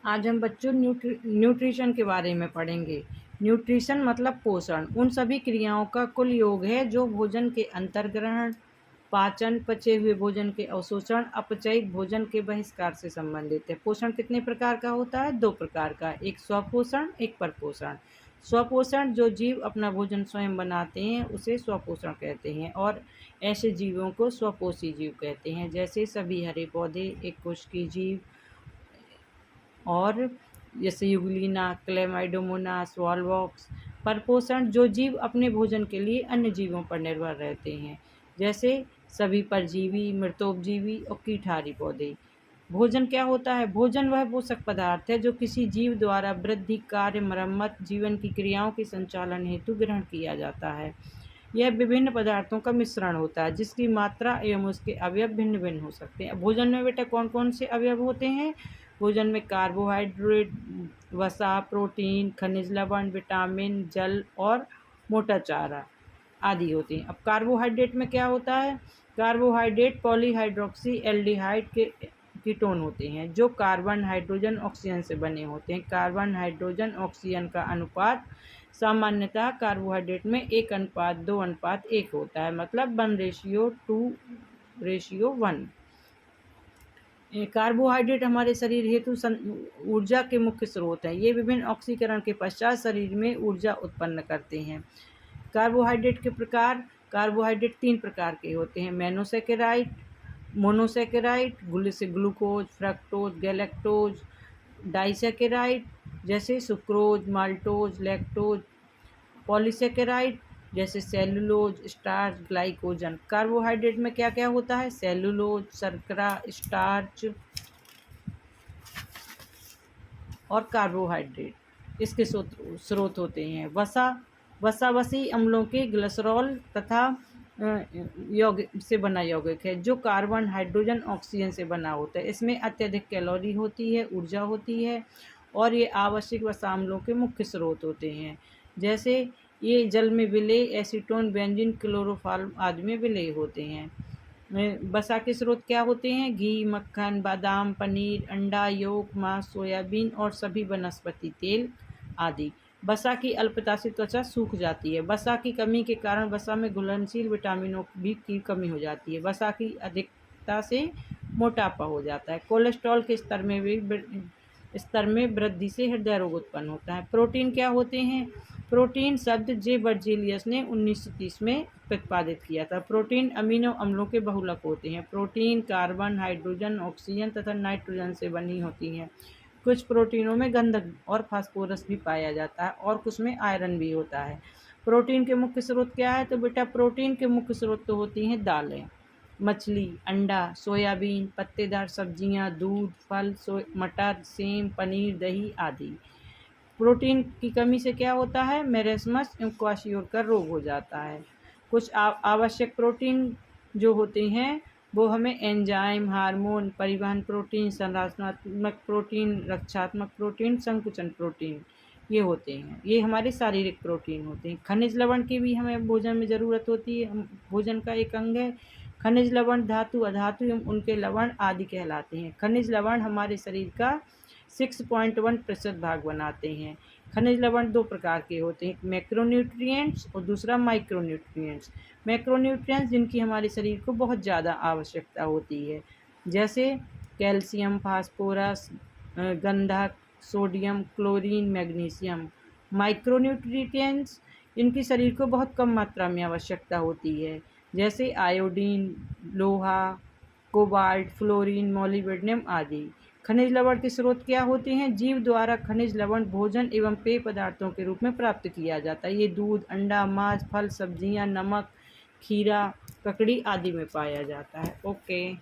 आज हम बच्चों न्यूट्रिशन के बारे में पढ़ेंगे। न्यूट्रिशन मतलब पोषण, उन सभी क्रियाओं का कुल योग है जो भोजन के अंतर्ग्रहण, पाचन, पचे हुए भोजन के अवशोषण, अपचयित भोजन के बहिष्कार से संबंधित है। पोषण कितने प्रकार का होता है? 2 प्रकार का, एक स्वपोषण, एक परपोषण। स्वपोषण, जो जीव अपना भोजन स्वयं बनाते हैं उसे स्वपोषण कहते हैं, और ऐसे जीवों को स्वपोषी जीव कहते हैं, जैसे सभी हरे पौधे, एक कोशिकीय जीव, और जैसे यूग्लिना, क्लेमाइडोमोनास, वॉलवॉक्स। परपोषण, जो जीव अपने भोजन के लिए अन्य जीवों पर निर्भर रहते हैं, जैसे सभी परजीवी, मृतोपजीवी और कीटहारी पौधे। भोजन क्या होता है? भोजन वह पोषक पदार्थ है जो किसी जीव द्वारा वृद्धि, कार्य, मरम्मत, जीवन की क्रियाओं के संचालन हेतु ग्रहण किया जाता है। यह विभिन्न पदार्थों का मिश्रण होता है जिसकी मात्रा एवं उसके अवयव भिन्न भिन्न हो सकते हैं। भोजन में बेटा कौन कौन से अवयव होते हैं? भोजन में कार्बोहाइड्रेट, वसा, प्रोटीन, खनिज लवण, विटामिन, जल और मोटा चारा आदि होते हैं। अब कार्बोहाइड्रेट में क्या होता है? कार्बोहाइड्रेट पॉलीहाइड्रोक्सी एल्डिहाइड के कीटोन होते हैं जो कार्बन, हाइड्रोजन, ऑक्सीजन से बने होते हैं। कार्बन, हाइड्रोजन, ऑक्सीजन का अनुपात सामान्यतः कार्बोहाइड्रेट में 1:2:1 होता है, मतलब 1:2:1। कार्बोहाइड्रेट हमारे शरीर हेतु ऊर्जा के मुख्य स्रोत हैं। ये विभिन्न ऑक्सीकरण के पश्चात शरीर में ऊर्जा उत्पन्न करते हैं। कार्बोहाइड्रेट के प्रकार, कार्बोहाइड्रेट 3 प्रकार के होते हैं: मोनोसेकेराइड, जैसे ग्लूकोज, फ्रक्टोज, गैलेक्टोज, डाइसेकेराइड जैसे सुक्रोज, माल्टोज, लैक्टोज, पॉलीसेकेराइड जैसे सेलुलोज, स्टार्च, ग्लाइकोजन। कार्बोहाइड्रेट में क्या क्या होता है? सेलुलोज, शर्करा, स्टार्च और कार्बोहाइड्रेट इसके स्रोत होते हैं। वसावसी अम्लों के ग्लिसरॉल तथा यौगिक से बना यौगिक है जो कार्बन, हाइड्रोजन, ऑक्सीजन से बना होता है। इसमें अत्यधिक कैलोरी होती है, ऊर्जा होती है, और ये आवश्यक वसा अम्लों के मुख्य स्रोत होते हैं। जैसे ये जल में विलेय एसीटोन, बेंजीन, क्लोरोफॉर्म आदि में विलेय होते हैं। वसा के स्रोत क्या होते हैं? घी, मक्खन, बादाम, पनीर, अंडा, यolk, मांस, सोयाबीन और सभी वनस्पति तेल आदि। वसा की अल्पता से त्वचा सूख जाती है। वसा की कमी के कारण वसा में घुलनशील विटामिनों की कमी हो जाती है। वसा की अधिकता से मोटापा हो जाता है। कोलेस्ट्रॉल के स्तर में वृद्धि से हृदय रोग उत्पन्न होता है। प्रोटीन क्या होते हैं? प्रोटीन शब्द जे बर्जीलियस ने 1930 में प्रतिपादित किया था। प्रोटीन अमीनो अम्लों के बहुलक होते हैं। प्रोटीन कार्बन, हाइड्रोजन, ऑक्सीजन तथा नाइट्रोजन से बनी होती हैं। कुछ प्रोटीनों में गंधक और फास्फोरस भी पाया जाता है, और कुछ में आयरन भी होता है। प्रोटीन के मुख्य स्रोत क्या है? तो बेटा प्रोटीन के मुख्य स्रोत तो होती हैं दालें, मछली, अंडा, सोयाबीन, पत्तेदार सब्जियां, दूध, फल, मटर, सेम, पनीर, दही आदि। प्रोटीन की कमी से क्या होता है? मेरेस्मस एवं क्वाशियोर रोग हो जाता है। कुछ आवश्यक प्रोटीन जो होते हैं वो हमें एंजाइम, हार्मोन, परिवहन प्रोटीन, संरचनात्मक प्रोटीन, रक्षात्मक प्रोटीन, संकुचन प्रोटीन, ये होते हैं। ये हमारे शारीरिक प्रोटीन होते हैं। खनिज लवण की भी हमें भोजन में ज़रूरत होती है, भोजन का एक अंग है। खनिज लवण धातु, अधातु एवं उनके लवण आदि कहलाते हैं। खनिज लवण हमारे शरीर का 6.1% भाग बनाते हैं। खनिज लवण 2 प्रकार के होते हैं, एक मैक्रोन्यूट्रिएंट्स और दूसरा माइक्रोन्यूट्रिएंट्स। मैक्रोन्यूट्रिएंट्स जिनकी हमारे शरीर को बहुत ज़्यादा आवश्यकता होती है, जैसे कैल्शियम, फास्फोरस, गंधक, सोडियम, क्लोरीन, मैग्नीशियम। माइक्रोन्यूट्रिएंट्स इनकी शरीर को बहुत कम मात्रा में आवश्यकता होती है, जैसे आयोडीन, लोहा, कोबाल्ट, फ्लोरीन, मोलिब्डेनम आदि। खनिज लवण के स्रोत क्या होते हैं? जीव द्वारा खनिज लवण भोजन एवं पेय पदार्थों के रूप में प्राप्त किया जाता है। ये दूध, अंडा, मांस, फल, सब्जियां, नमक, खीरा, ककड़ी आदि में पाया जाता है। ओके।